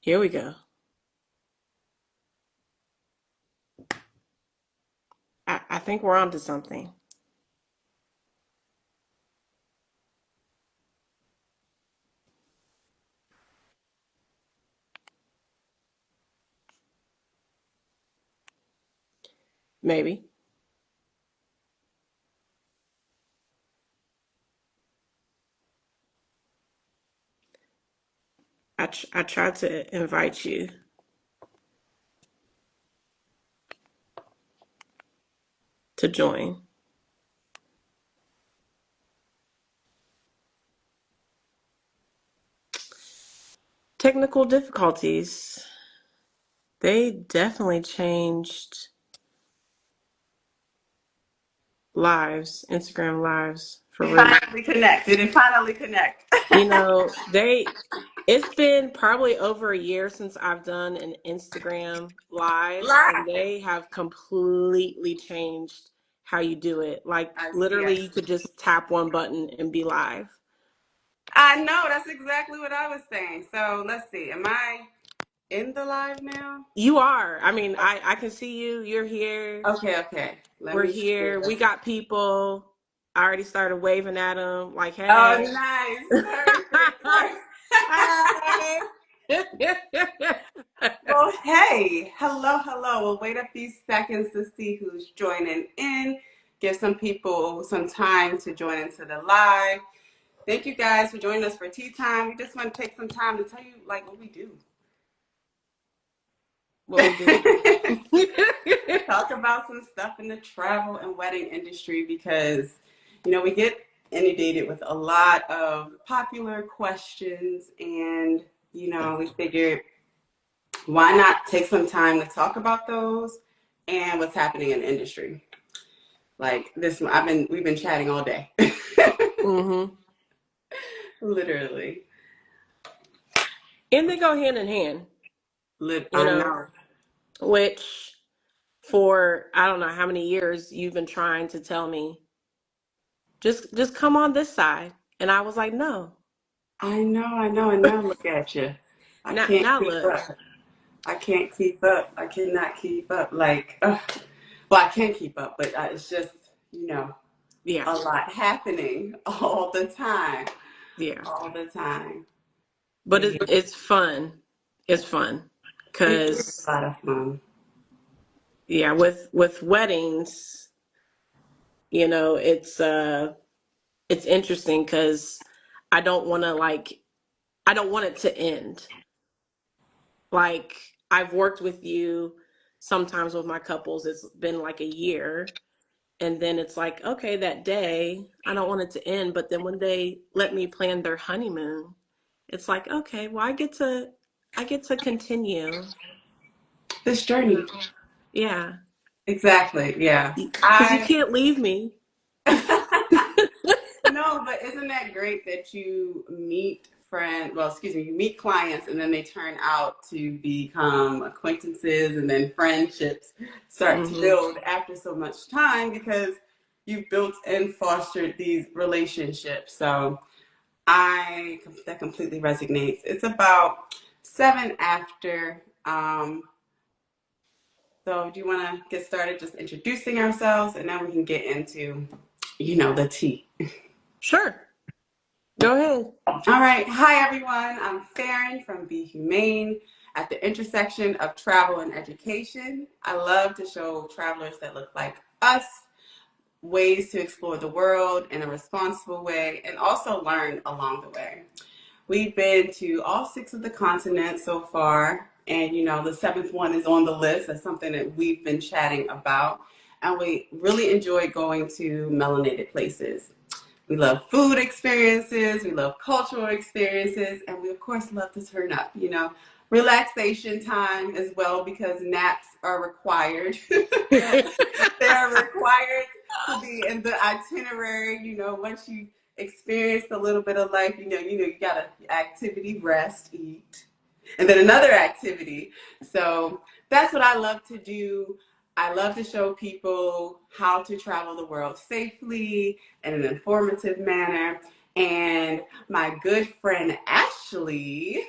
Here we go. I think we're on to something. Maybe. I tried to invite you to join. Technical difficulties. They definitely changed lives, Instagram lives for We real. finally connected and finally connect. It's been probably over a year since I've done an Instagram live, and Live. they have completely changed how you do it. Like I see. literally you could just tap one button and be live. I know. That's exactly what I was saying. So let's see. Am I in the live now? You are. I mean, I can see you. You're here. Okay. Okay. Let We're me here. share. We got people. I already started waving at them like, Oh, hey. nice. Perfect. Perfect. Hi. Well, hey. Hello. Hello. We'll wait a few seconds to see who's joining in. Give some people some time to join into the live. Thank you guys for joining us for tea time. We just want to take some time to tell you like what we do. What we do. Talk about some stuff in the travel and wedding industry because, we get inundated with a lot of popular questions, and, we figured why not take some time to talk about those and what's happening in the industry. Like this, we've been chatting all day. hmm Literally. And they go hand in hand, you I know, know. which for I don't know how many years you've been trying to tell me, just come on this side. And I was like, no. And now look at you. I can't Now keep look. up. I can't keep up. I cannot keep up. Like, well, I can keep up, but it's just, Yeah. a lot happening all the time. Yeah. All the time. But Yeah, it's fun. It's fun. it is a Cause lot of fun. yeah, with weddings, it's interesting because I don't want to like I don't want it to end. Like I've worked with you sometimes with my couples, it's been like a year. And then it's like, okay, that day, I don't want it to end. But then when they let me plan their honeymoon, it's like, okay, well, I get to continue, This you journey. know. Yeah. Exactly. Yeah. Because you I can't leave me. No, but isn't that great that you meet you meet clients and then they turn out to become acquaintances and then friendships start to hmm build after so much time because you've built and fostered these relationships. So that completely resonates. It's about 7 after. So do you want to get started just introducing ourselves and then we can get into, the tea. Sure. Go ahead. All right. Hi, everyone. I'm Farron from HUEmane at the intersection of travel and education. I love to show travelers that look like us ways to explore the world in a responsible way and also learn along the way. We've been to all 6 of the continents so far, and the 7th one is on the list. That's something that we've been chatting about, and we really enjoy going to melanated places. We love food experiences, we love cultural experiences, and we of course love to turn up, relaxation time as well because naps are required. They are required to be in the itinerary, once you experience a little bit of life, you gotta activity, rest, eat, and then another activity. So that's what I love to do. I love to show people how to travel the world safely in an informative manner. And my good friend Ashley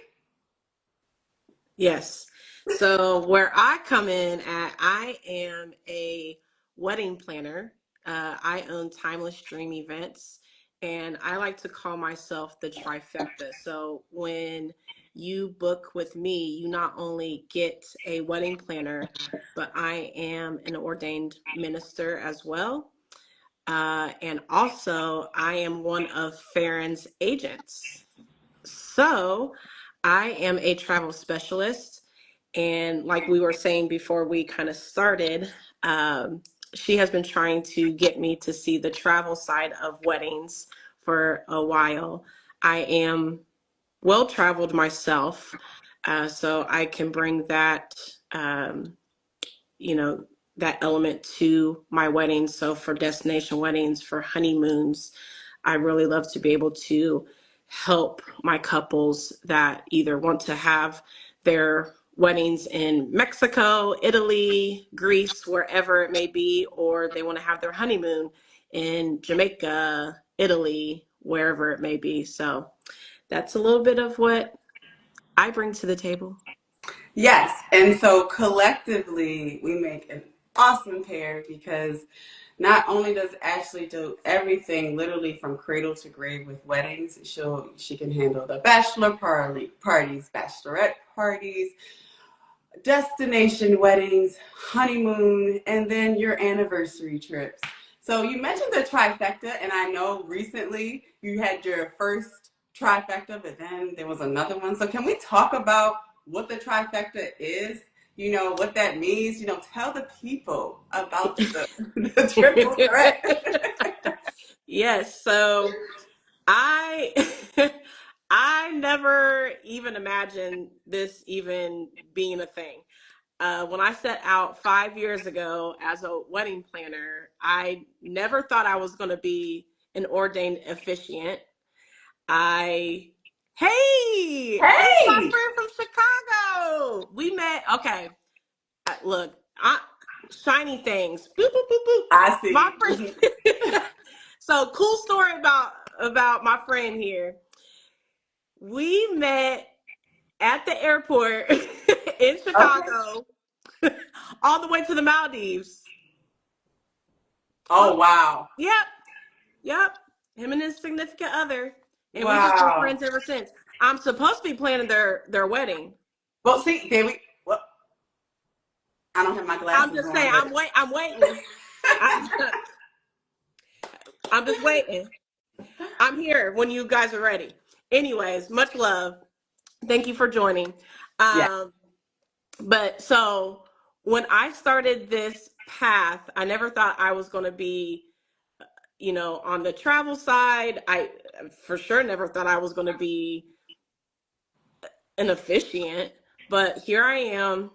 Yes. So where I come in at, I am a wedding planner. I own Timeless Dream Events, and I like to call myself the trifecta. So when you book with me, you not only get a wedding planner, but I am an ordained minister as well. And also, I am one of Farron's agents. So I am a travel specialist. And like we were saying before we kind of started, um, she has been trying to get me to see the travel side of weddings for a while. I am well traveled myself, so I can bring that, um, you know, that element to my weddings. So for destination weddings, for honeymoons, I really love to be able to help my couples that either want to have their weddings in Mexico, Italy, Greece, wherever it may be, or they want to have their honeymoon in Jamaica, Italy, wherever it may be. So that's a little bit of what I bring to the table. Yes, and so collectively we make an awesome pair because not only does Ashley do everything literally from cradle to grave with weddings, she can handle the bachelor parties, bachelorette parties, destination weddings, honeymoon, and then your anniversary trips. So you mentioned the trifecta, and I know recently you had your first trifecta, but then there was another one. So can we talk about what the trifecta is? You know, what that means? You know, tell the people about the triple threat. Yes, so I I never even imagined this even being a thing. When I set out 5 years ago as a wedding planner, I never thought I was going to be an ordained officiant. I It's my Hey, friend from Chicago. We met. Okay, look, shiny things. Boop boop boop boop. I My see. Mhm. friend. So cool story about my friend here. We met at the airport in Okay. Chicago, all the way to the Maldives. Oh, wow. Yep, yep. Him and his significant other, and we've just been Wow. friends ever since. I'm supposed to be planning their wedding. Well, see, there we. Well, I don't have my I'm glasses just on, saying. but I'm waiting. I, I'm just waiting. I'm here when you guys are ready. Anyways, much love. Thank you for joining. yeah. Um, but so when I started this path, I never thought I was going to be, on the travel side. I for sure never thought I was going to be an officiant, but here I am.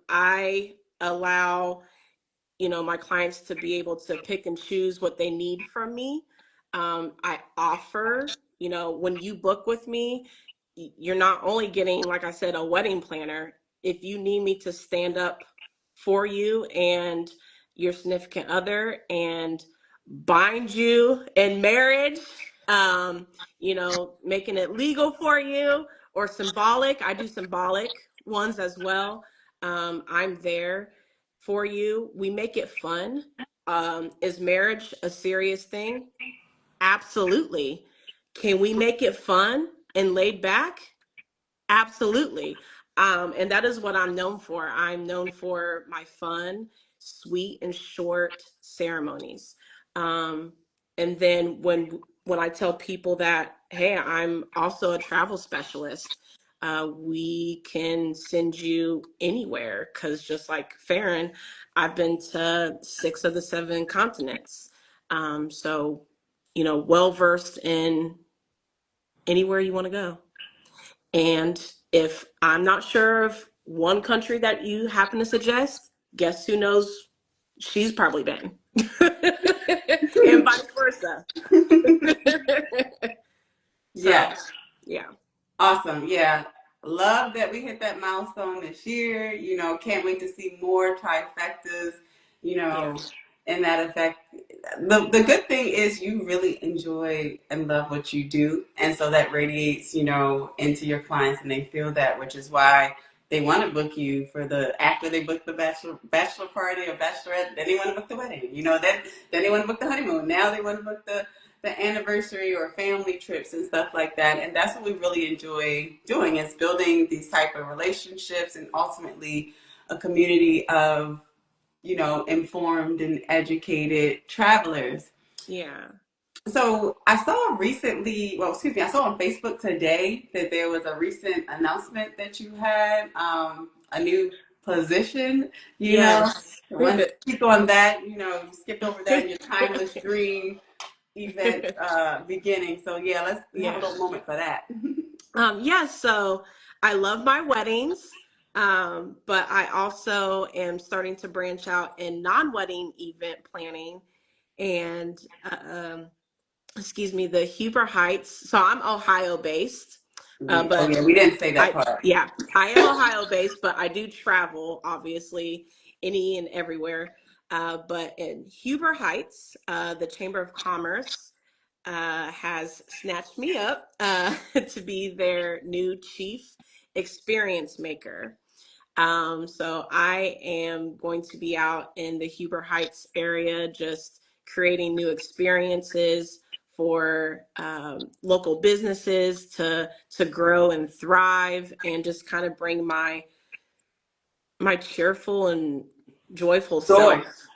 I allow my clients to be able to pick and choose what they need from me. I offer, when you book with me, you're not only getting, like I said, a wedding planner. If you need me to stand up for you and your significant other and bind you in marriage, making it legal for you or symbolic, I do symbolic ones as well. I'm there for you. We make it fun. Is marriage a serious thing? Absolutely. Can we make it fun and laid back? Absolutely. And that is what I'm known for. I'm known for my fun, sweet, and short ceremonies. Um, and then when I tell people that, hey, I'm also a travel specialist, we can send you anywhere because just like Farron, I've been to 6 of the 7 continents. So, well versed in anywhere you want to go. And if I'm not sure of one country that you happen to suggest, guess who knows she's probably been? And vice versa. So, Yes. yeah, Awesome. Yeah. Love that we hit that milestone this year. You know, can't wait to see more trifectas, you yeah, know, in that effect. The good thing is you really enjoy and love what you do. And so that radiates, you know, into your clients and they feel that, which is why they want to book you for the after they book the bachelor party or bachelorette. Then they want to book the wedding. Then they want to book the honeymoon. Now they want to book the anniversary or family trips and stuff like that. And that's what we really enjoy doing, is building these type of relationships and ultimately a community of informed and educated travelers. Yeah. So I saw recently, well, excuse me, I saw on Facebook today that there was a recent announcement that you had a new position. Yes. I wanted to speak on that. You skipped over that in your Timeless Dream event beginning. So yeah, let's have a Yeah. little moment for that. Yeah, so I love my weddings, but I also am starting to branch out in non-wedding event planning and excuse me, the Huber Heights. So I'm Ohio based, Oh but yeah, we didn't say that I part. yeah, I am Ohio based, but I do travel obviously any and everywhere. But in Huber Heights, the Chamber of Commerce has snatched me up to be their new chief experience maker. So I am going to be out in the Huber Heights area, just creating new experiences for local businesses to grow and thrive, and just kind of bring my cheerful and joyful Joy. self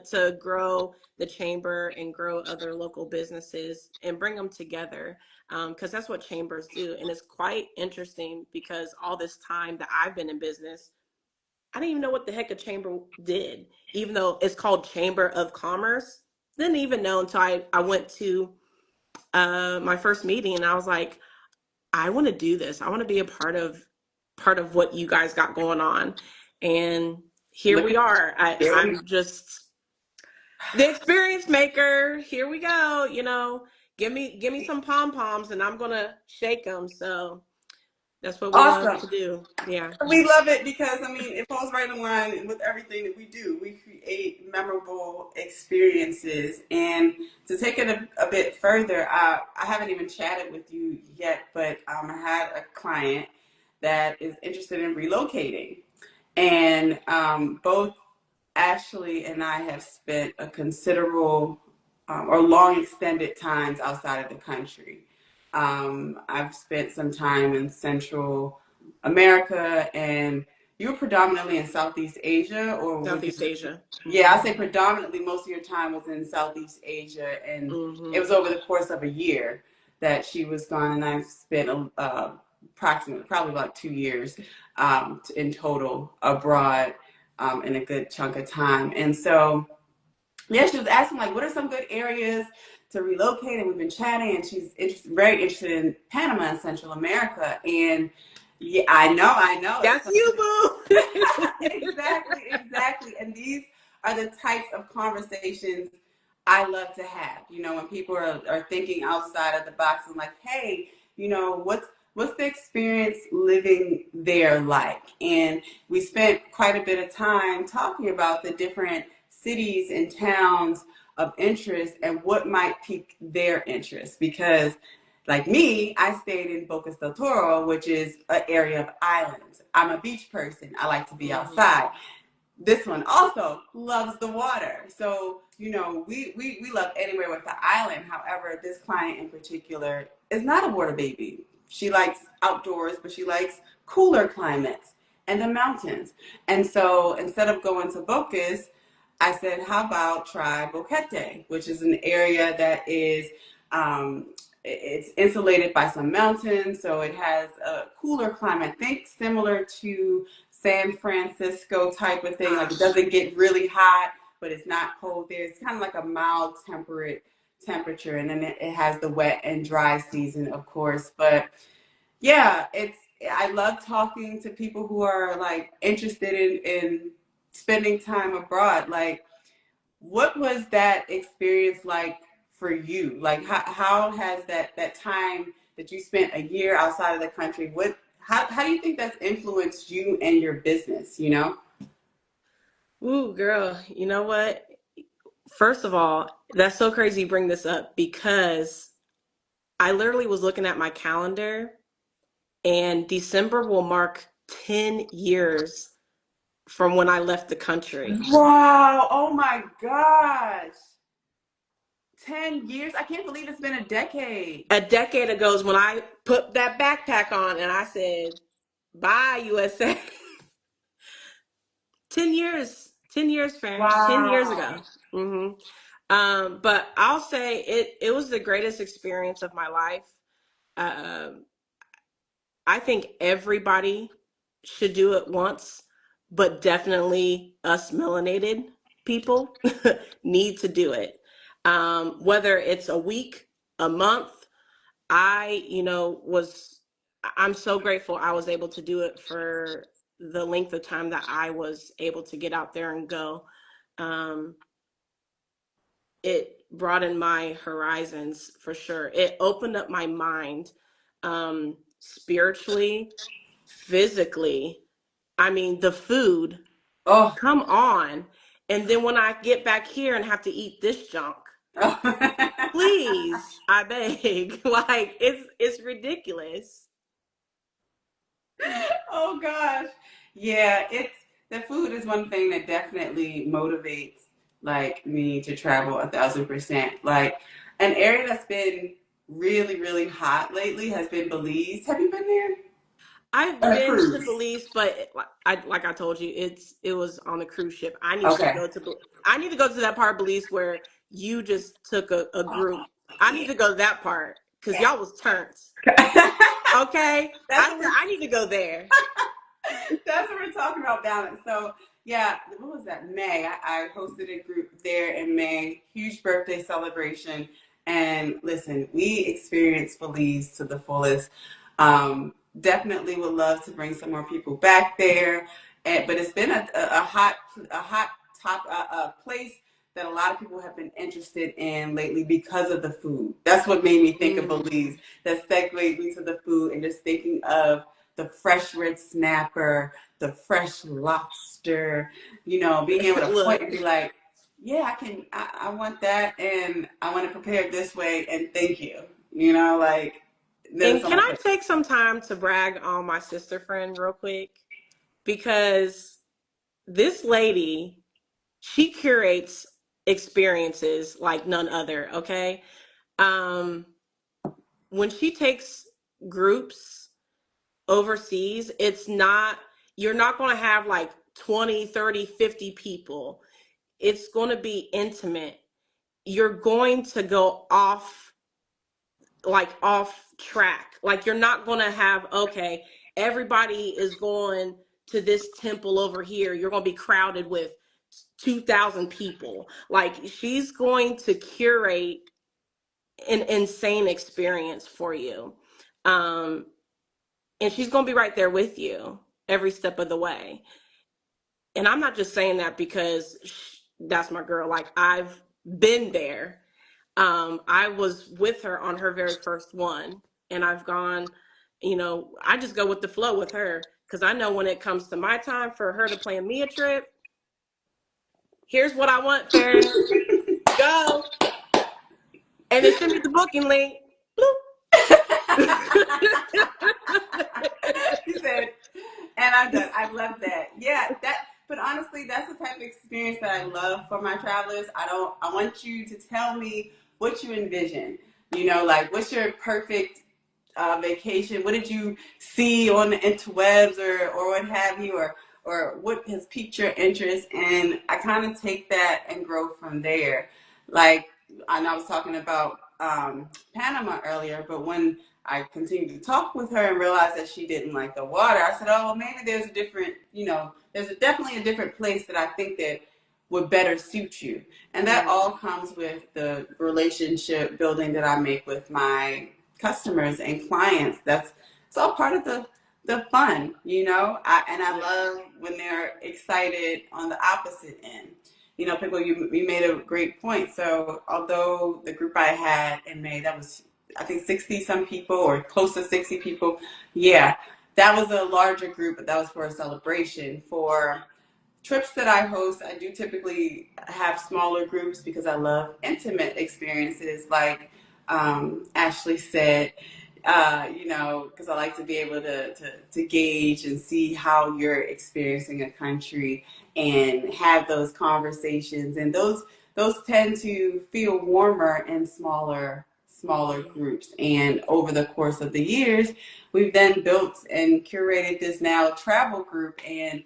to grow the chamber and grow other local businesses and bring them together, because that's what chambers do. And it's quite interesting because all this time that I've been in business, I didn't even know what the heck a chamber did, even though it's called Chamber of Commerce. Didn't even know until I went to my first meeting, and I was like, I want to do this. I want to be a part of what you guys got going on. And here Look we at are. there we I'm just the experience maker. Here we go. Give me some pom poms, and I'm gonna shake them. So that's what we love awesome. to do. Yeah. We love it because it falls right in line with everything that we do. We create memorable experiences, and to take it a bit further, I haven't even chatted with you yet, but I had a client that is interested in relocating, and both Ashley and I have spent a considerable or long extended times outside of the country. I've spent some time in Central America, and you were predominantly in Southeast Asia, or would you? Southeast Asia. Yeah, I Hmm. say predominantly most of your time was in Southeast Asia, and it Hmm. was over the course of a year that she was gone, and I've spent approximately probably about 2 years in total abroad in a good chunk of time. And so, yeah, she was asking like, what are some good areas to relocate? And we've been chatting, and she's very interested in Panama and Central America. And yeah, I know. It's That's you, boo. exactly, exactly. And these are the types of conversations I love to have. When people are thinking outside of the box and like, hey, what's the experience living there like? And we spent quite a bit of time talking about the different cities and towns of interest and what might pique their interest. Because like me, I stayed in Bocas del Toro, which is an area of islands. I'm a beach person. I like to be Hmm. outside. This one also loves the water. So, we love anywhere with the island. However, this client in particular is not a water baby. She likes outdoors, but she likes cooler climates and the mountains. And so instead of going to Bocas, I said, how about try Boquete, which is an area that is it's insulated by some mountains, so it has a cooler climate. Think similar to San Francisco type of thing. Like it doesn't get really hot, but it's not cold there. It's kind of like a mild temperate temperature, and then it has the wet and dry season, of course. But yeah, I love talking to people who are like interested in spending time abroad. Like, what was that experience like for you? Like, how has that time that you spent a year outside of the country, how do you think that's influenced you and your business, you know? Ooh, girl. You know what? First of all, that's so crazy you bring this up because I literally was looking at my calendar and December will mark 10 years from when I left the country. Wow. Oh my gosh. 10 years? I can't believe it's been a decade. A decade ago is when I put that backpack on and I said, bye, USA. 10 years. 10 years, Farron. 10 years Wow. ago. But I'll say it was the greatest experience of my life. Um, I think everybody should do it once, but definitely us melanated people need to do it. Whether it's a week, a month, I'm so grateful I was able to do it for the length of time that I was able to get out there and go. Um, it broadened my horizons for sure. It opened up my mind, spiritually, physically. I mean, the food, Oh. come on. And then when I get back here and have to eat this junk, please, I beg. Like it's ridiculous. Oh gosh. Yeah, it's the food is one thing that definitely motivates like me to travel 1,000%. Like an area that's been really, really hot lately has been Belize. Have you been there? I've On a been to cruise. Belize, but like I told you, it was on a cruise ship. Okay. I need to go to that part of Belize where you just took a group. I need Yeah. to go to that part because Yeah. y'all was turns. Okay, That's I what said we're I need to go there. That's what we're talking about, balance. So, yeah, what was that? May. I hosted a group there in May, huge birthday celebration. And listen, we experienced Belize to the fullest. Definitely would love to bring some more people back there. But it's been a hot top place that a lot of people have been interested in lately because of the food. That's what made me think of Mm. Belize. That segued me to the food and just thinking of the fresh red snapper, the fresh lobster, being able to point Look, and be like, yeah, I want that and I want to prepare it this way and thank you. Like, then and can someone I said, take some time to brag on my sister friend real quick? Because this lady, she curates experiences like none other, okay? Um, when she takes groups overseas, you're not going to have like 20, 30, 50 people. It's going to be intimate. You're going to go off track. Like you're not going to have, okay, everybody is going to this temple over here. You're going to be crowded with 2,000 people. Like she's going to curate an insane experience for you. Um, and she's going to be right there with you every step of the way. And I'm not just saying that because that's my girl. Like I've been there. I was with her on her very first one, and I've gone. I just go with the flow with her because I know when it comes to my time for her to plan me a trip, here's what I want, Farron. Go and then send me the booking link. he said, and I'm done. I love that. Yeah, but honestly, that's the type of experience that I love for my travelers. I want you to tell me what you envision. Like what's your perfect vacation? What did you see on the interwebs or what have you, or what has piqued your interest? And I kind of take that and grow from there. Like I know I was talking about Panama earlier, but when I continued to talk with her and realized that she didn't like the water, I said, "Oh, well, maybe there's a different, definitely a different place that I think that would better suit you." And that Mm, all comes with the relationship building that I make with my customers and clients. It's all part of the fun, and I yeah. love when they're excited on the opposite end. People, you made a great point. So although the group I had in May, that was I think 60 some people or close to 60 people, yeah, that was a larger group, but that was for a celebration. For trips that I host, I do typically have smaller groups because I love intimate experiences. Like Ashley said, Because I like to be able to gauge and see how you're experiencing a country and have those conversations. And those tend to feel warmer in smaller groups. And over the course of the years, we've then built and curated this now travel group. And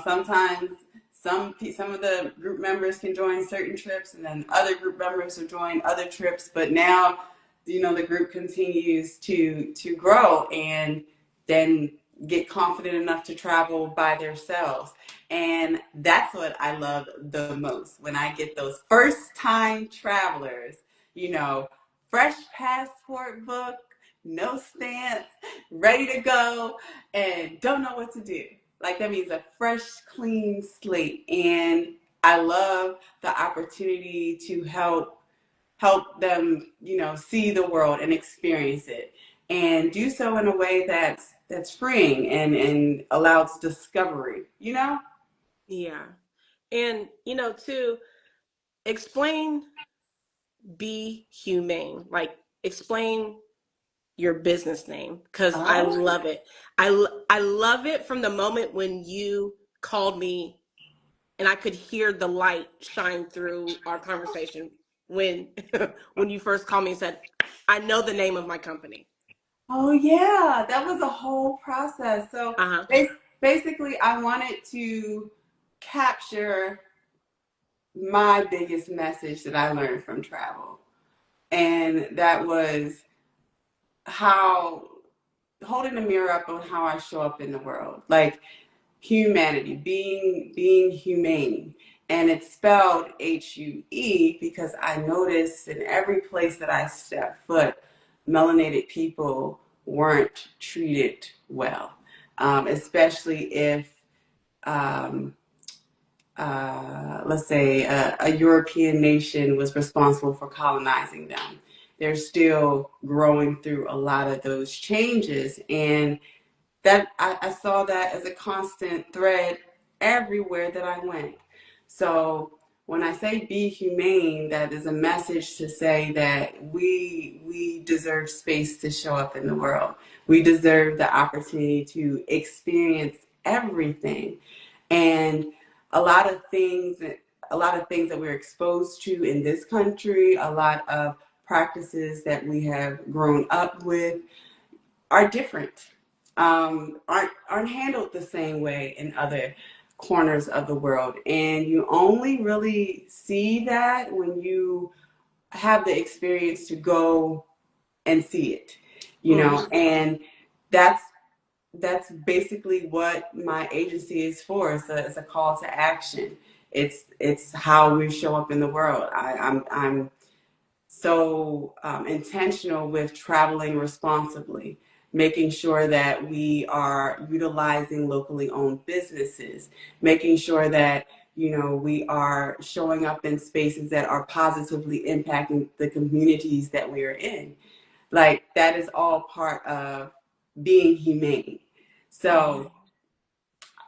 sometimes some of the group members can join certain trips, and then other group members will join other trips. But now the group continues to grow and then get confident enough to travel by themselves. And that's what I love the most, when I get those first time travelers, you know, fresh passport book, no stamps, ready to go, and don't know what to do. Like, that means a fresh, clean slate. And I love the opportunity to help them, see the world and experience it, and do so in a way that's freeing and allows discovery. Yeah. And, to explain, be humane, like explain your business name, because I Oh, love it. I love it from the moment when you called me and I could hear the light shine through our conversation when when you first called me and said, I know the name of my company. oh yeah, that was a whole process. So Uh-huh. basically, I wanted to capture my biggest message that I learned from travel, and that was how holding the mirror up on how I show up in the world. Like, humanity, being humane. And it's spelled HUE because I noticed in every place that I stepped foot, melanated people weren't treated well, especially if, um, let's say, a European nation was responsible for colonizing them. They're still growing through a lot of those changes. And that I saw that as a constant thread everywhere that I went. So when I say be humane, that is a message to say that we deserve space to show up in the world. We deserve the opportunity to experience everything. And a lot of things a lot of things that we're exposed to in this country, a lot of practices that we have grown up with are different, aren't handled the same way in other corners of the world. And you only really see that when you have the experience to go and see it, Mm-hmm. and that's basically what my agency is for. It's a call to action. It's how we show up in the world. I'm so intentional with traveling responsibly, making sure that we are utilizing locally owned businesses, making sure that we are showing up in spaces that are positively impacting the communities that we are in. Like, that is all part of being humane. Mm-hmm.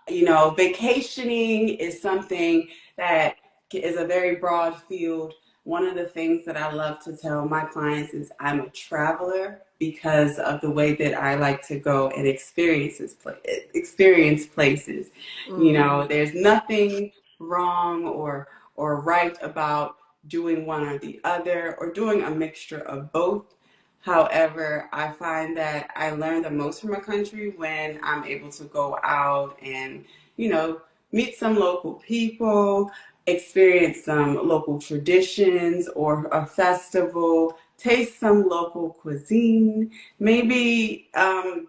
So, vacationing is something that is a very broad field. One of the things that I love to tell my clients is I'm a traveler because of the way that I like to go and experience places. Mm-hmm. There's nothing wrong or right about doing one or the other, or doing a mixture of both. However, I find that I learn the most from a country when I'm able to go out and, you know, meet some local people, experience some local traditions or a festival, taste some local cuisine, maybe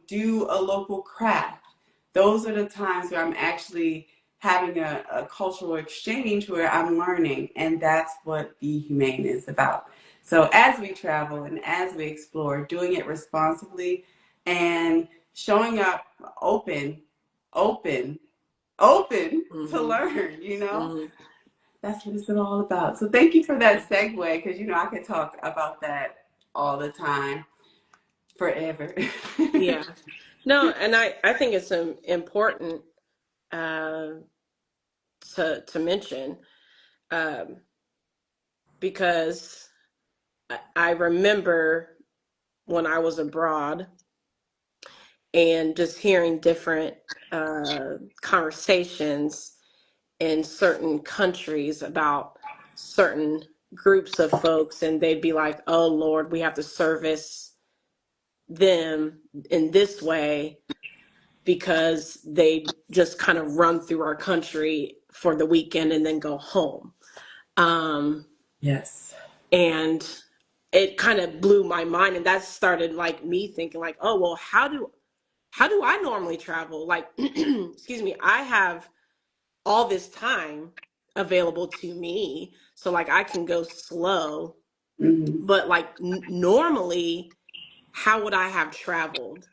do a local craft. Those are the times where I'm actually having a cultural exchange where I'm learning, and that's what Be Humane is about. So as we travel and as we explore, doing it responsibly and showing up open, open, open to Mm-hmm. learn. Mm-hmm. That's what it's all about. So thank you for that segue, because I could talk about that all the time, forever. Yeah. No, and I think it's important uh, to mention, um, because I remember when I was abroad, and just hearing different conversations in certain countries about certain groups of folks, and they'd be like, oh Lord, we have to service them in this way because they just kind of run through our country for the weekend and then go home. Um, Yes. and it kind of blew my mind, and that started like me thinking like, oh well, how do I normally travel? Like, excuse me, I have all this time available to me, so like I can go slow, Hmm. but like normally, how would I have traveled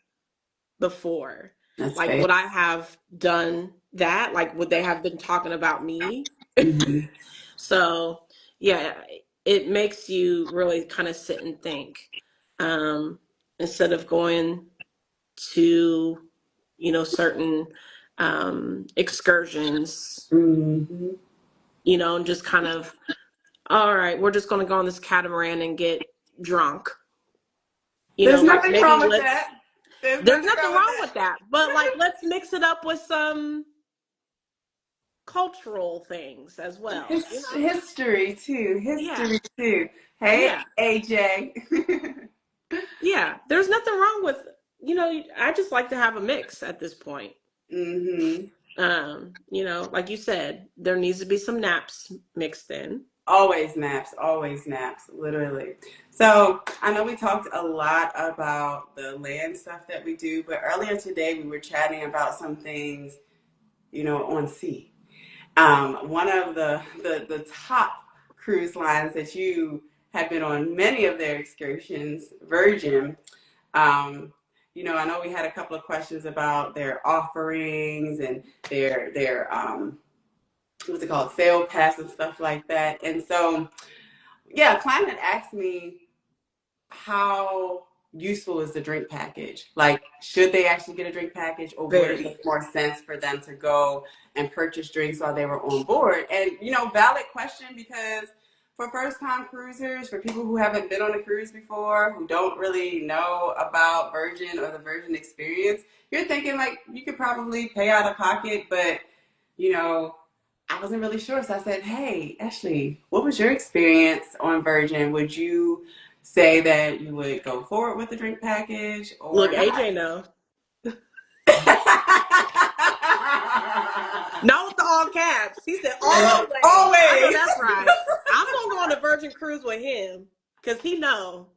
before? That's Like, fair. would I have done that? Like, would they have been talking about me? Hmm. So, yeah, it makes you really kind of sit and think, um, instead of going to, certain excursions, Hmm. and just kind of, all right, we're just going to go on this catamaran and get drunk. There's Like nothing maybe wrong with that. There's there's nothing nothing wrong with wrong that. with that, but like let's mix it up with some cultural things as well, History too. Yeah, History too. Hey, yeah, AJ. yeah. There's nothing wrong with, I just like to have a mix at this point. Hmm. Like you said, there needs to be some naps mixed in. Always naps, literally. So I know we talked a lot about the land stuff that we do, but earlier today we were chatting about some things, on sea. One of the top cruise lines that you have been on many of their excursions, Virgin. Um, I know we had a couple of questions about their offerings and their what's it called, sale pass and stuff like that. And so, yeah, a client had asked me how useful is the drink package? Like, should they actually get a drink package, or would it Very. make more sense for them to go and purchase drinks while they were on board? And, valid question, because for first time cruisers, for people who haven't been on a cruise before, who don't really know about Virgin or the Virgin experience, you're thinking like you could probably pay out of pocket, but, you know, I wasn't really sure. So I said, hey, Ashley, what was your experience on Virgin? Would you say that you would go forward with the drink package Look, or not? AJ, no. Not with the all caps. He said always. I know Always. that's right. I'm gonna go on a Virgin cruise with him because he know.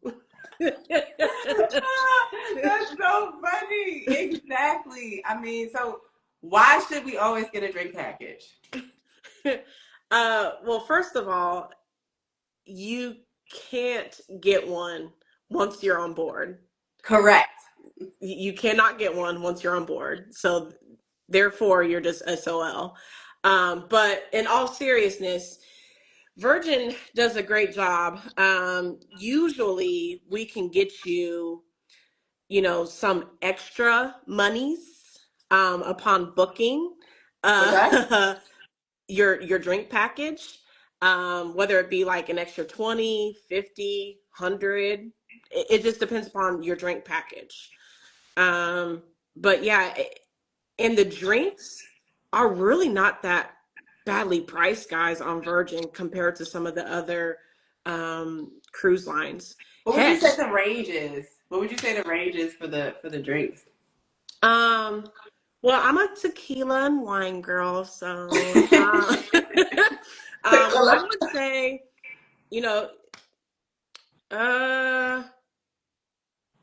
That's so funny. Exactly. I mean, so why should we always get a drink package? Well, first of all, you can't get one once you're on board. Correct. You cannot get one once you're on board. So therefore, you're just SOL. But in all seriousness, Virgin does a great job. Usually, we can get you, some extra monies upon booking Okay. uh, your drink package, whether it be like an extra 20, 50, 100. It just depends upon your drink package. But yeah, and the drinks are really not that badly priced, guys, on Virgin compared to some of the other cruise lines. What would you Heck, say the range is? What would you say the range is for the drinks? um, well, I'm a tequila and wine girl, so I would say, you know, uh,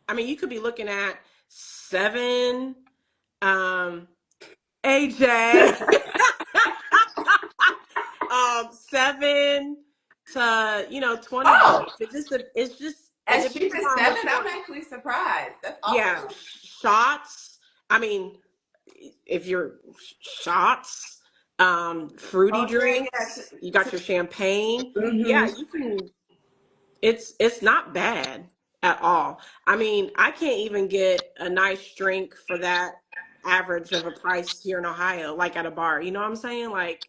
I mean, you could be looking at seven, AJ. 7 to Oh, $20. It as cheap depends as upon seven? what you I'm want. actually surprised. That's Yeah, awesome. shots. I mean, if you're shots, fruity Oh yeah, drinks, you got your champagne. yeah. Yeah, Hmm. you can. It's not bad at all. I mean, I can't even get a nice drink for that average of a price here in Ohio, like at a bar. You know what I'm saying? Like,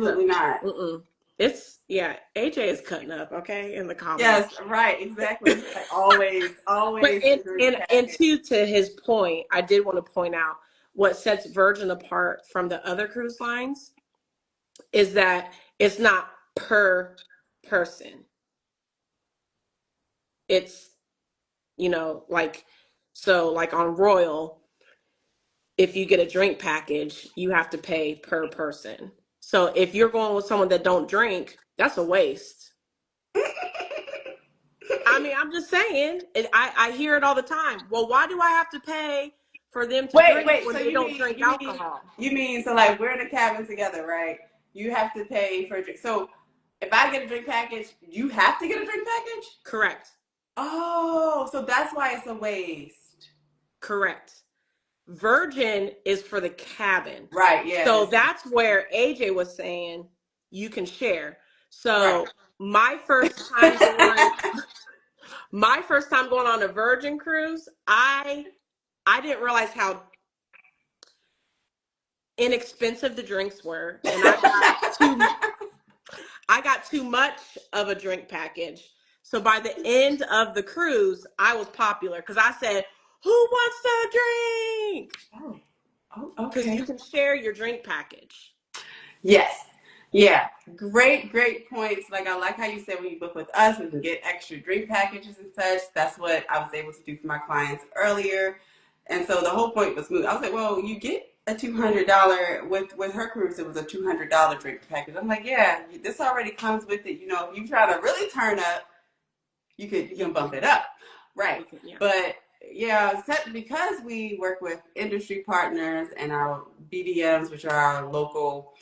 so, Absolutely not. mm-mm. It's yeah, AJ is cutting up, okay, in the comments. Yes, right, exactly. He's like always, But always and a drink and package. to his point, I did want to point out what sets Virgin apart from the other cruise lines is that it's not per person. It's, like, so like on Royal, if you get a drink package, you have to pay per person. So if you're going with someone that don't drink, that's a waste. I mean, I'm just saying, I hear it all the time. Well, why do I have to pay for them to Wait, drink wait. when So they you don't mean drink you mean alcohol? you mean so like we're in a cabin together, right? You have to pay for a drink. So if I get a drink package, you have to get a drink package? Correct. Oh, so that's why it's a waste. Correct. Virgin is for the cabin. Right, yeah, So this is that's where AJ was saying you can share. right. So my first time going on a Virgin cruise, I didn't realize how inexpensive the drinks were, and I got too much of a drink package. So by the end of the cruise, I was popular because I said, "Who wants to drink?" Oh, oh, Because okay. you can share your drink package. Yes. Yeah. Great, great points. Like I like how you said when you book with us, we can get extra drink packages and such. That's what I was able to do for my clients earlier. And so the whole point was smooth. I was like, well, you get a $200 with her cruise. It was a $200 drink package. I'm like, yeah, this already comes with it. You know, if you try to really turn up, you can bump it up, right? You can, yeah. But yeah, because we work with industry partners and our BDMs, which are our local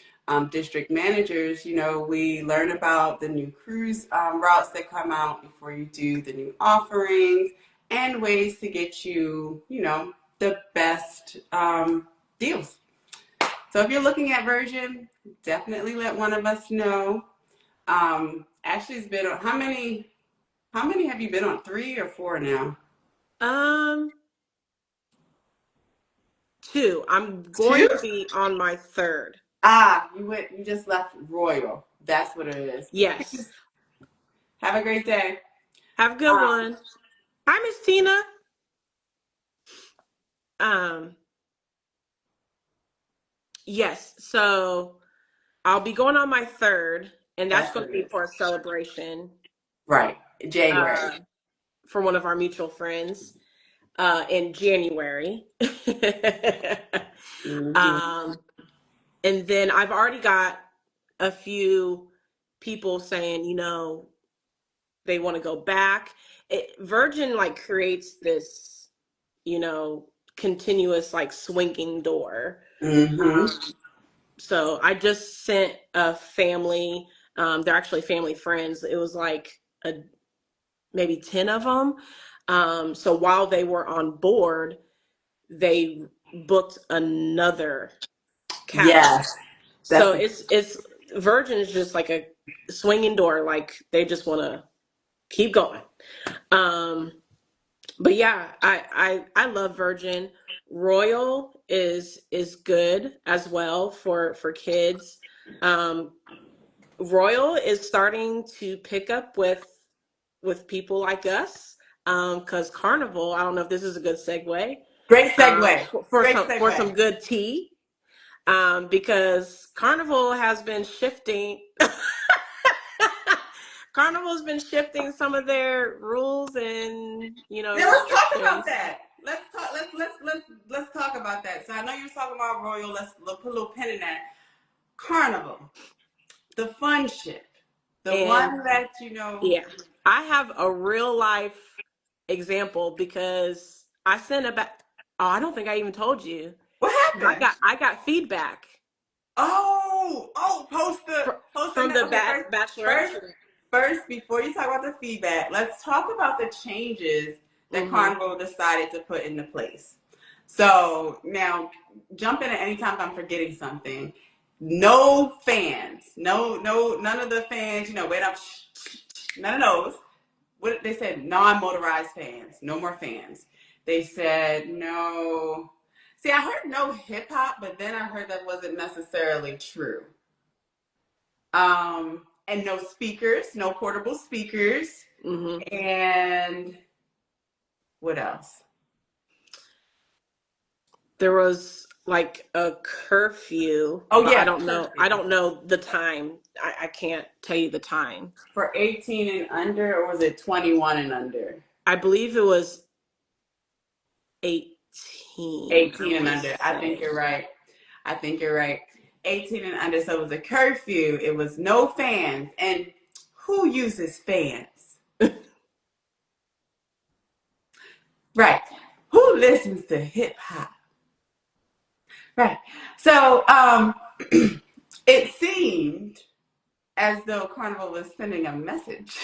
district managers, you know, we learn about the new cruise routes that come out before you do the new offerings and ways to get you, you know, the best deals. So if you're looking at Virgin, definitely let one of us know. Ashley's been on how many have you been on? 3 or 4 now? Um, two. I'm going Two? to be on my third. Ah, you just left Royal. That's what it is. Yes. Have a great day. Have a good Um, one. Hi, Miss Tina. Um, yes. So I'll be going on my third, and that's that's going what to it be is. for a celebration Right. January. uh, for one of our mutual friends in January. Hmm. um, and then I've already got a few people saying, they want to go back. Virgin like creates this, you know, continuous like swinging door. Hmm. So I just sent a family. They're actually family friends. It was like maybe 10 of them. So while they were on board, they booked another cabin. Yes. So That's it's Virgin is just like a swinging door. Like they just want to keep going. Um, but yeah, I love Virgin. Royal is good as well for kids. Um, Royal is starting to pick up with people like us. Because Carnival, I don't know if this is a good segue. great segue. For Great some segue. good tea. Because Carnival has been shifting. Carnival's been shifting some of their rules and Yeah, let's talk about restrictions. that. Let's talk. Let's talk about that. So I know you're talking about Royal. Let's put a little pin in that. Carnival, the fun ship, the And one that you know. yeah, I have a real life example because I sent about. Oh, I don't think I even told you. What I happened? got I got feedback Oh, post the from the okay, first, Bachelorette first, trip. first, before you talk about the feedback, let's talk about the changes that Hmm. Carnival decided to put into place. So now, jump in at any time if I'm forgetting something. No fans, none of the fans. You know, wait up, none of those. What they said, non-motorized fans, no more fans. They said no. See, I heard no hip hop, but then I heard that wasn't necessarily true. and no speakers, no portable speakers. Hmm. And what else? There was like a curfew, Oh but I yeah, don't know. I curfew don't know the time. I can't tell you the time. for 18 and under, or was it 21 and under? I believe it was 18. I 18 and want to under. I think say. you're right. I think you're right. 18 and under. So it was a curfew. It was no fans. And who uses fans? Right. Who listens to hip hop? Right. So it seemed as though Carnival was sending a message.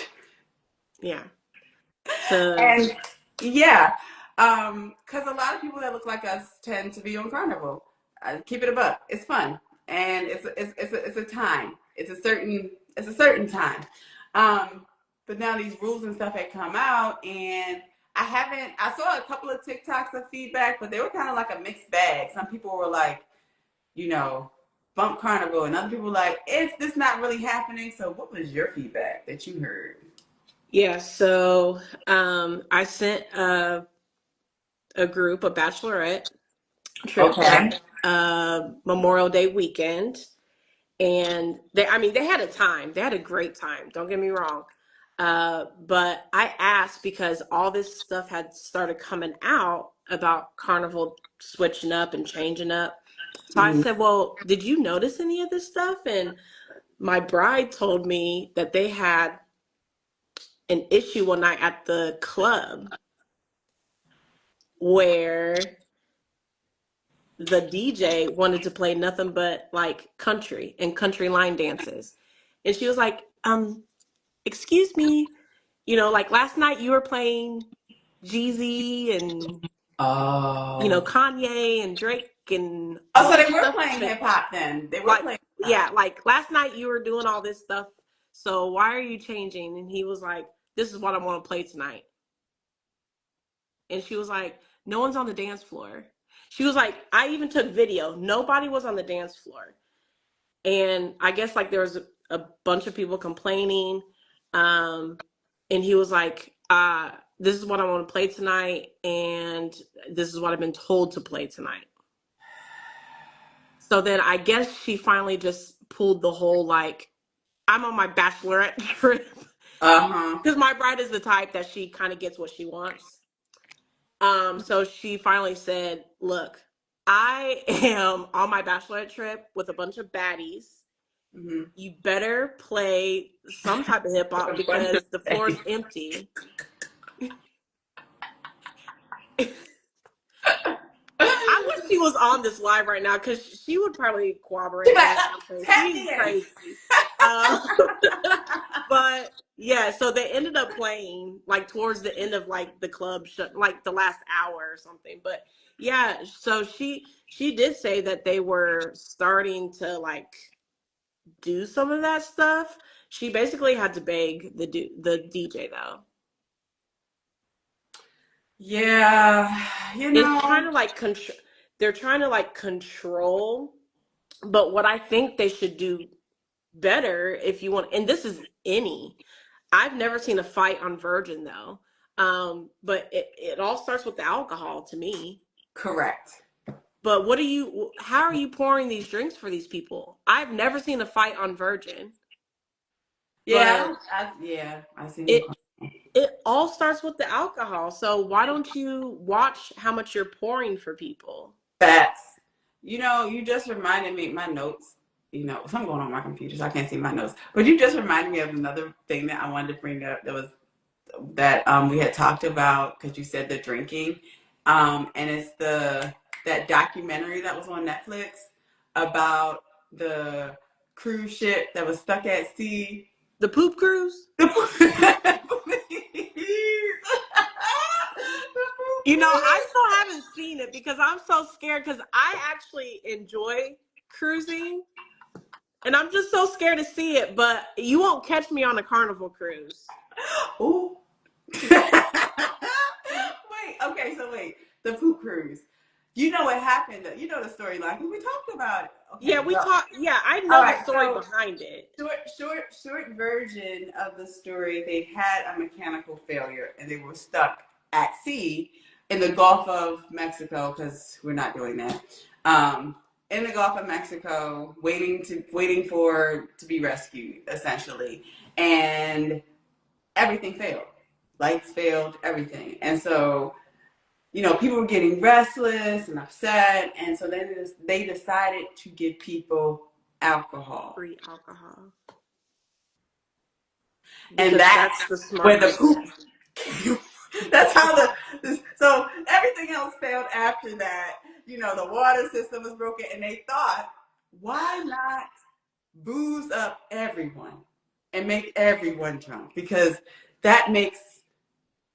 Yeah. To And yeah, because a lot of people that look like us tend to be on Carnival. Keep it a buck. It's fun, and it's a time. It's a certain time. But now these rules and stuff had come out, and I haven't. I saw a couple of TikToks of feedback, but they were kind of like a mixed bag. Some people were like, you know, bump Carnival, and other people were like, it's this not really happening. So, what was your feedback that you heard? yeah. So I sent a group, a bachelorette trip Okay. back Memorial Day weekend, and they had a time. They had a great time. Don't get me wrong. But I asked because all this stuff had started coming out about Carnival switching up and changing up. So I Mhm. said, "Well, did you notice any of this stuff?" And my bride told me that they had an issue one night at the club where the DJ wanted to play nothing but like country and country line dances. And she was like, excuse me, like last night you were playing Jeezy and, Oh. Kanye and Drake and Oh, all so this they were stuff. playing But hip hop then. They were like, playing hip hop. yeah, like last night you were doing all this stuff. So why are you changing? And he was like, this is what I want to play tonight. And she was like, no one's on the dance floor. She was like, I even took video. Nobody was on the dance floor. And I guess like there was a bunch of people complaining. Um, and he was like, this is what I want to play tonight, and this is what I've been told to play tonight. So then I guess she finally just pulled the whole like, I'm on my bachelorette trip. Uh-huh. Because my bride is the type that she kind of gets what she wants. So she finally said, look, I am on my bachelorette trip with a bunch of baddies. Mm-hmm. You better play some type of hip hop A bunch of because the floor is empty. I wish she was on this live right now because she would probably She's corroborate like, this and say tap she's me in. crazy. Um, but yeah, so they ended up playing like towards the end of like the club, like the last hour or something. But yeah, so she did say that they were starting to like do some of that stuff. She basically had to beg the DJ though. Yeah, you It's know, trying to like control. They're trying to like control, but what I think they should do better if you want, and this is any, I've never seen a fight on Virgin though. But it all starts with the alcohol to me. correct. But how are you pouring these drinks for these people? I've never seen a fight on Virgin, Yeah, but I seen them. it it all starts with the alcohol. So why don't you watch how much you're pouring for people? Facts. You know, you just reminded me my notes. You know, something going on my computer, so I can't see my notes. But you just reminded me of another thing that I wanted to bring up. That we had talked about because you said the drinking, and it's that documentary that was on Netflix about the cruise ship that was stuck at sea. The poop cruise? The Please. The poop I cruise. still haven't seen it because I'm so scared because I actually enjoy cruising and I'm just so scared to see it, but you won't catch me on a carnival cruise. Ooh. Wait, okay, so wait. The poop cruise. You know what happened. You know the storyline. We talked about it. Yeah, Okay. we Well, talked. Yeah, I all know the right. story So behind it. short version of the story. They had a mechanical failure and they were stuck at sea in the Gulf of Mexico, because we're not doing that. Um, in the Gulf of Mexico, waiting for to be rescued, essentially, and everything failed. Lights failed, everything, and so people were getting restless and upset, and so they decided to give people alcohol, Free alcohol. and Because that's that's the where smart the idea. poop came. That's how so everything else failed after that. The water system was broken, and they thought, why not booze up everyone and make everyone drunk? Because that makes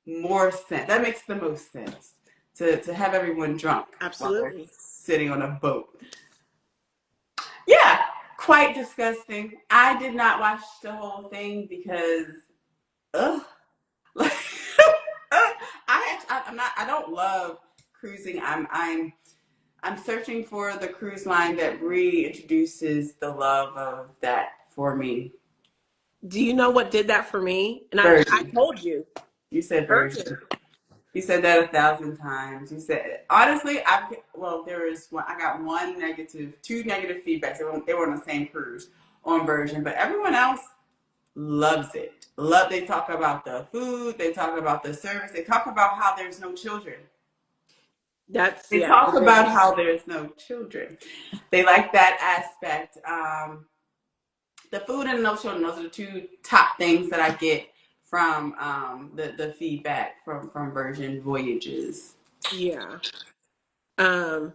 more sense. That makes the most sense to have everyone drunk while they're Absolutely. sitting on a boat. Yeah, quite disgusting. I did not watch the whole thing because, ugh. Like, I'm not. I don't love cruising. I'm searching for the cruise line that reintroduces the love of that for me. Do you know what did that for me? And I Virgin. told you, You said Virgin. virgin. You said that 1,000 times. You said, honestly, there was one. I got two negative feedbacks. They were on the same cruise on Virgin, but everyone else loves it. They talk about the food. They talk about the service. They talk about how there's no children. That's They yeah, the talk about biggest. how there's no children. They like that aspect. The food and no children. Those are the two top things that I get from the feedback from Virgin Voyages. Yeah. Um,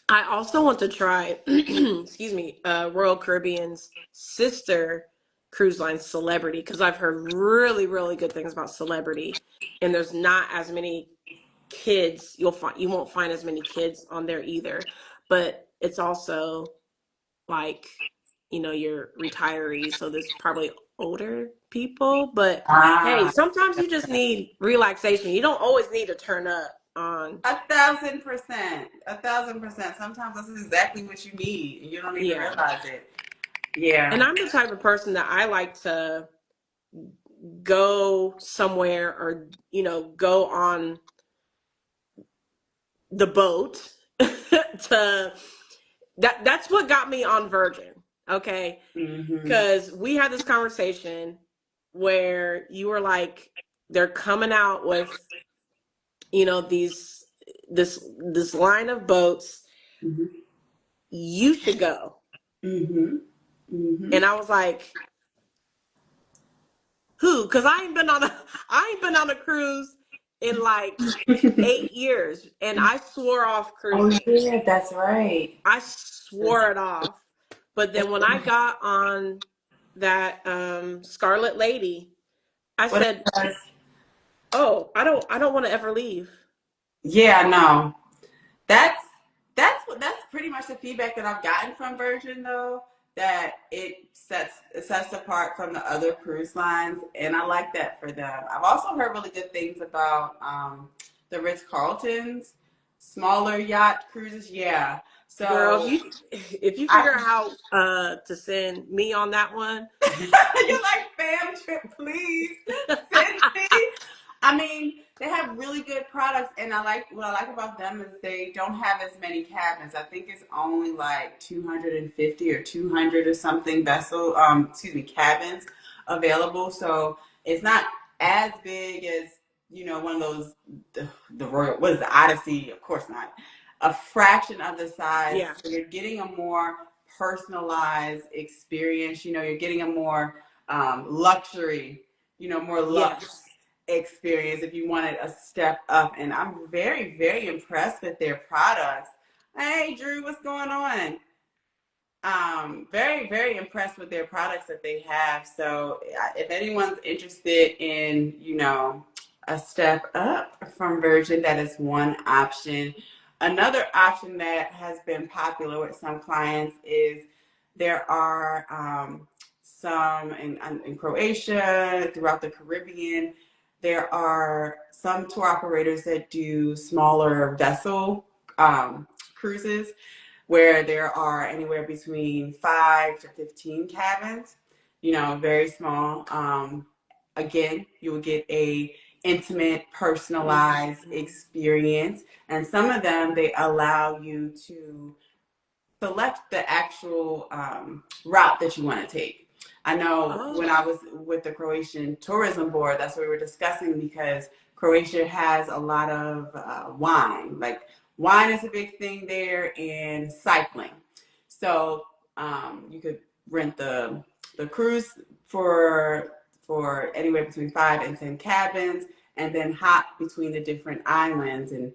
I also want to try, excuse me, Royal Caribbean's sister cruise line, Celebrity, because I've heard really, really good things about Celebrity, and there's not as many kids. You won't find as many kids on there either, but it's also like your retirees, so there's probably older people. But hey, Ah, sometimes you just need relaxation. You don't always need to turn up on. 1,000%. 1,000%. Sometimes this is exactly what you need, and you don't even Yeah. realize it. Yeah. And I'm the type of person that I like to go somewhere, or go on the boat to that's what got me on Virgin. Okay, Mm-hmm. because we had this conversation where you were like, they're coming out with these this line of boats, Mm-hmm. you should go. Mm-hmm. Mm-hmm. And I was like, who? Because I ain't been on a cruise in like 8 years, and I swore off Oh cruising. yeah, that's right. I swore it off. But then when I got on that Scarlet Lady, I What? said, "Oh, I don't want to ever leave." Yeah, no. That's that's pretty much the feedback that I've gotten from Virgin, though, that it sets apart from the other cruise lines, and I like that for them. I've also heard really good things about the Ritz Carlton's smaller yacht cruises. Yeah, Girl, so if you figure I out how to send me on that one. you're like, fam trip, please send me. I mean, they have really good products, and what I like about them is they don't have as many cabins. I think it's only like 250 or 200 or something cabins available. So it's not as big as one of those the Royal. What is the Odyssey? Of course not. A fraction of the size. Yeah, So you're getting a more personalized experience. You're getting a more luxury, more luxe yes, experience if you wanted a step up. And I'm very, very impressed with their products. Hey, Drew, what's going on? Very, very impressed with their products that they have. So if anyone's interested in, a step up from Virgin, that is one option. Another option that has been popular with some clients is there are some in Croatia, throughout the Caribbean. There are some tour operators that do smaller vessel cruises where there are anywhere between 5 to 15 cabins, very small. Again, you will get a intimate, personalized Mhm. experience. And some of them, they allow you to select the actual route that you want to take. I know when I Oh. was with the Croatian Tourism Board, that's what we were discussing because Croatia has a lot of wine. Like wine is a big thing there, and cycling. So you could rent the cruise for anywhere between 5 and 10 cabins, and then hop between the different islands and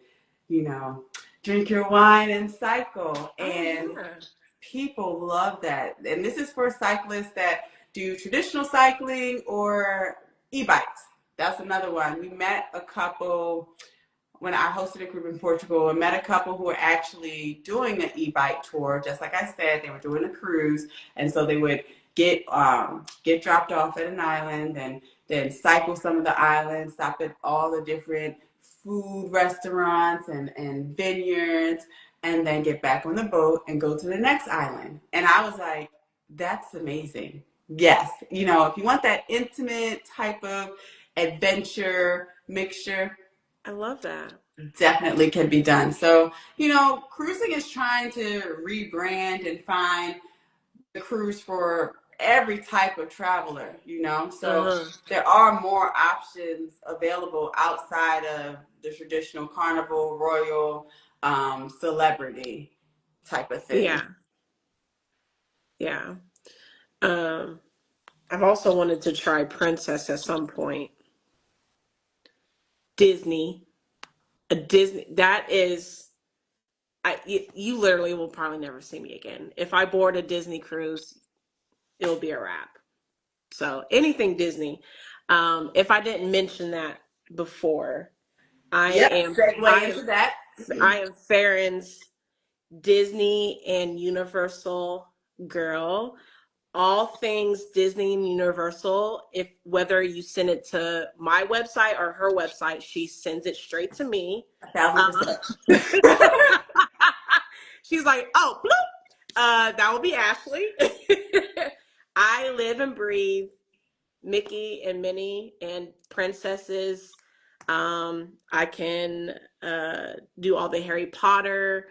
you know drink your wine and cycle. Oh And yeah. people love that. And this is for cyclists that do traditional cycling or e-bikes. That's another one. We met a couple when I hosted a group in Portugal and met a couple who were actually doing an e-bike tour. Just like I said, they were doing a cruise, and so they would get dropped off at an island and then cycle some of the islands, stop at all the different food restaurants and vineyards, and then get back on the boat and go to the next island. And I was like, that's amazing. Yes, if you want that intimate type of adventure mixture, I love that. definitely can be done. So, cruising is trying to rebrand and find the cruise for every type of traveler, So Uh-huh. there are more options available outside of the traditional carnival, royal, celebrity type of thing. Yeah. Yeah. Um, I've also wanted to try Princess at some point. Disney. A Disney that is you literally will probably never see me again. If I board a Disney cruise, it'll be a wrap. So anything Disney. If I didn't mention that before, I Yep, am segue I am into that. I am Farron's Disney and Universal girl. All things Disney and Universal, if whether you send it to my website or her website, she sends it straight to me. A thousand Uh, percent. she's like, oh, bloop. That will be Ashley. I live and breathe Mickey and Minnie and princesses. I can do all the Harry Potter,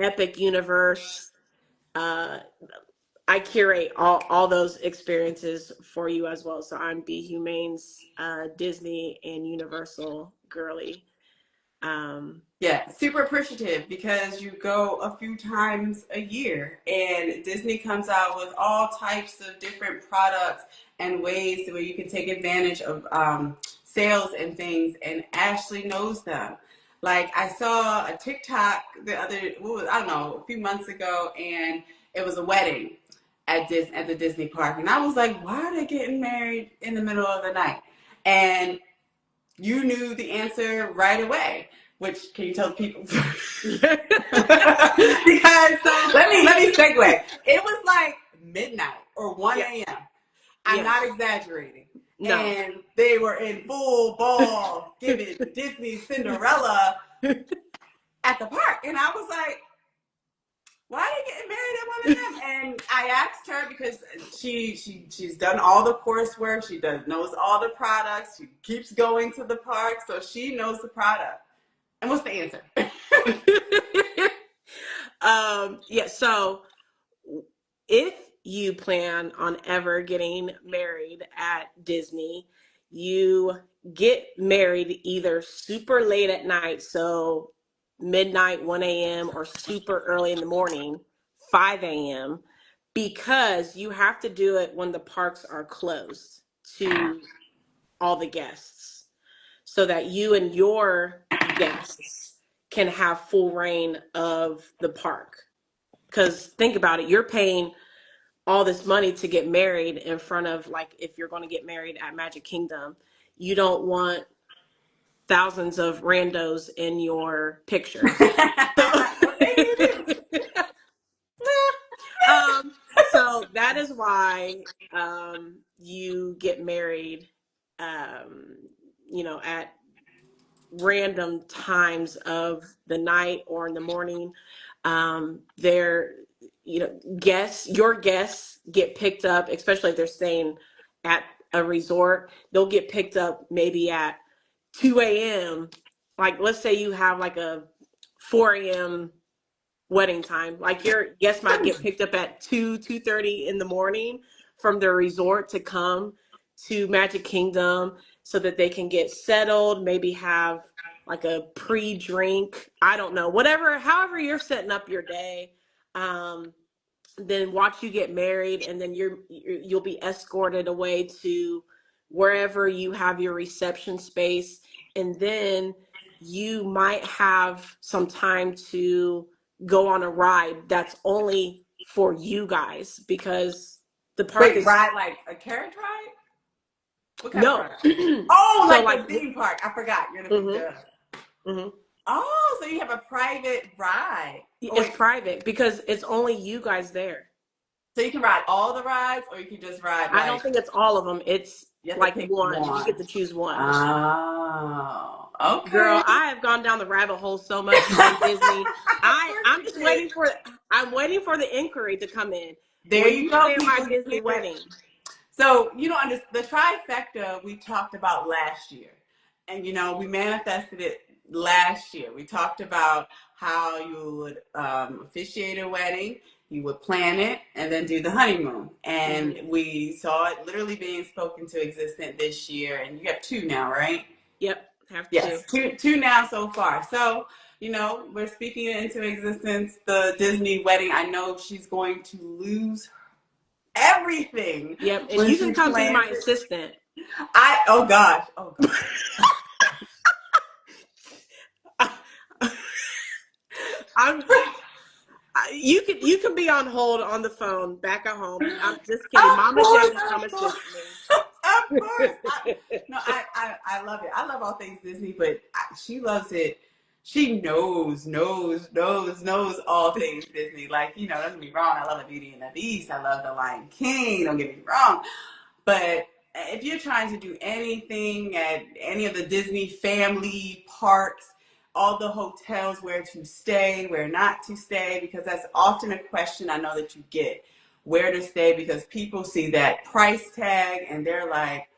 Epic Universe. Uh, I curate all those experiences for you as well. So I'm Be Humane's Disney and Universal girly. Um, Yeah, super appreciative because you go a few times a year and Disney comes out with all types of different products and ways where you can take advantage of sales and things, and Ashley knows them. Like I saw a TikTok I don't know, a few months ago, and it was a wedding at the Disney park, and I was like, why are they getting married in the middle of the night? And you knew the answer right away. Which can you tell the people? so Because let me segue. It was like midnight or one yeah, a.m. I'm not yes, exaggerating, no. and they were in full ball giving Disney Cinderella at the park, and I was like, why are they getting married at 1 a.m.? And I asked her because she's done all the coursework. She knows all the products. She keeps going to the park, so she knows the product. And what's the answer? Yeah, so if you plan on ever getting married at Disney, you get married either super late at night, so midnight, 1 a.m., or super early in the morning, 5 a.m., because you have to do it when the parks are closed to all the guests so that you and your guests can have full reign of the park. Because think about it, you're paying all this money to get married in front of, like, if you're going to get married at Magic Kingdom, you don't want thousands of randos in your pictures. So, Okay, you do. so that is why you get married, um, at random times of the night or in the morning. They're, your guests get picked up, especially if they're staying at a resort. They'll get picked up maybe at 2 a.m. Like, let's say you have like a 4 a.m. wedding time. Like, your guests might get picked up at 2:30 in the morning from their resort to come to Magic Kingdom so that they can get settled, maybe have like a pre-drink. I don't know, whatever, however you're setting up your day. Um, then watch you get married, and then you'll be escorted away to wherever you have your reception space, and then you might have some time to go on a ride that's only for you guys because the park Wait, is ride like a carriage ride? What kind of no. ride? Oh, So like like, the theme park. I forgot. You're the hmm the. hmm Oh, so you have a private ride. Oh it's wait, private because it's only you guys there. so you can ride all the rides, or you can just ride I don't like think it's all of them. It's you have to like pick one. You one. get to choose one. Oh, Girl, okay. I have gone down the rabbit hole so much on Disney. Of course I'm you just did. waiting for the inquiry to come in. There Will you you go, stay at my people. You Disney hear it. wedding? So, the trifecta we talked about last year. And, we manifested it last year. We talked about how you would officiate a wedding, you would plan it, and then do the honeymoon. And Hmm. we saw it literally being spoken to existent this year. And you have two now, right? Yep, have Yes, to. two now so far. So, we're speaking it into existence. The Disney wedding, I know she's going to lose everything Yep, and when you she can come be my plans it. assistant. Oh gosh, oh gosh. I'm. You can be on hold on the phone back at home. I'm just kidding. Of Mama J course, will come of course, assist me. of course. No, I love it. I love all things Disney, but she loves it. She knows all things Disney. Like, don't get me wrong. I love the Beauty and the Beast. I love the Lion King. Don't get me wrong. But if you're trying to do anything at any of the Disney family parks, all the hotels, where to stay, where not to stay, because that's often a question I know that you get, where to stay, because people see that price tag and they're like,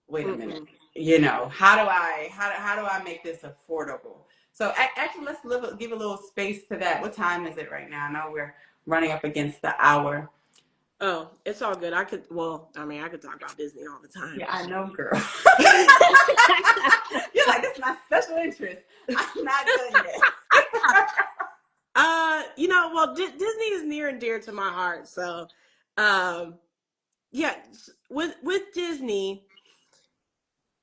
wait a minute, Mm-mm. how do I make this affordable? So actually, let's give a little space to that. What time is it right now? I know we're running up against the hour. Oh, it's all good. I could talk about Disney all the time. Yeah, I know, girl. You're like, this is my special interest. I'm not done yet. Disney is near and dear to my heart. So, um, yeah, with Disney,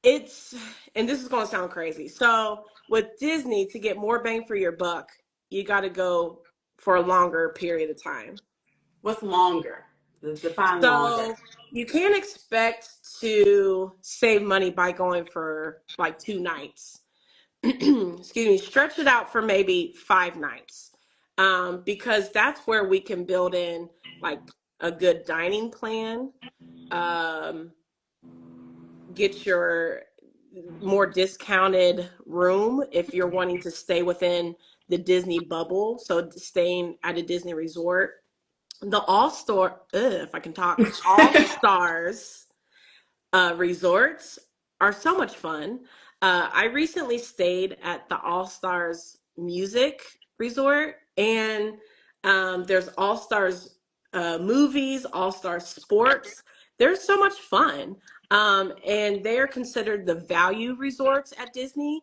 it's and this is going to sound crazy. So, with Disney, to get more bang for your buck, you got to go for a longer period of time. What's longer? Define longer. So, you can't expect to save money by going for like 2 nights. Excuse me, stretch it out for maybe 5 nights, because that's where we can build in like a good dining plan, um, get your more discounted room if you're wanting to stay within the Disney bubble, so staying at a Disney resort. The if I can talk, All Stars resorts are so much fun. I recently stayed at the All Stars Music Resort, and there's All Stars movies, All Stars sports. There's so much fun. And they're considered the value resorts at Disney.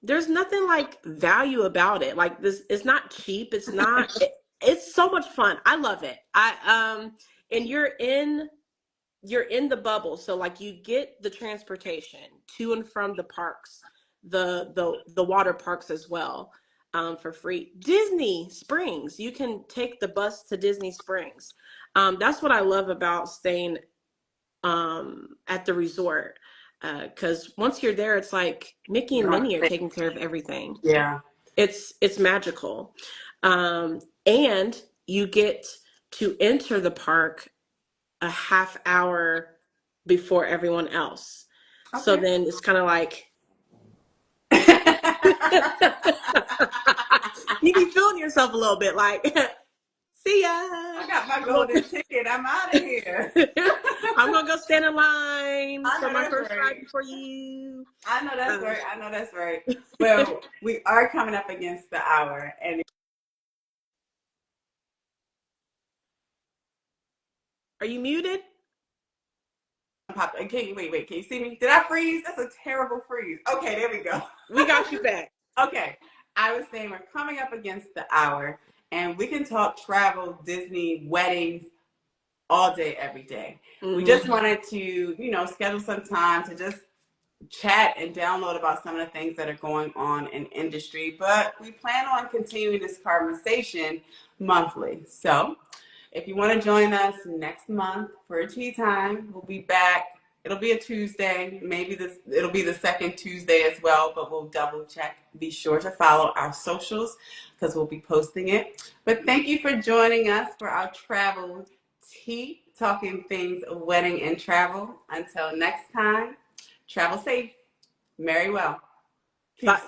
There's nothing like value about it. Like, this, it's not cheap. It's so much fun. I love it. And you're in the bubble, so like you get the transportation to and from the parks, the water parks as well, for free. Disney Springs, you can take the bus to Disney Springs. That's what I love about staying at the resort, because once you're there, it's like Mickey You and don't have Minnie to are say, taking care of everything. yeah. It's magical. And you get to enter the park a half hour before everyone else. So Okay. then it's kind of like You be feeling yourself a little bit like, see ya. I got my golden ticket. I'm out of here. I'm gonna go stand in line I for know my that's first ride right. before you. I know that's right. I know that's right. Well, we are coming up against the hour, and Are you muted? okay, wait. Can you see me? Did I freeze? That's a terrible freeze. Okay, there we go. We got you back. Okay, I was saying we're coming up against the hour, and we can talk travel, Disney, weddings, all day, every day. We just wanted to, schedule some time to just chat and download about some of the things that are going on in industry, but we plan on continuing this conversation monthly. So if you want to join us next month for a tea time, we'll be back. It'll be a Tuesday. Maybe it'll be the second Tuesday as well, but we'll double check. Be sure to follow our socials because we'll be posting it. But thank you for joining us for our travel tea, talking things wedding and travel. Until next time, travel safe. Marry well. Peace. Bye.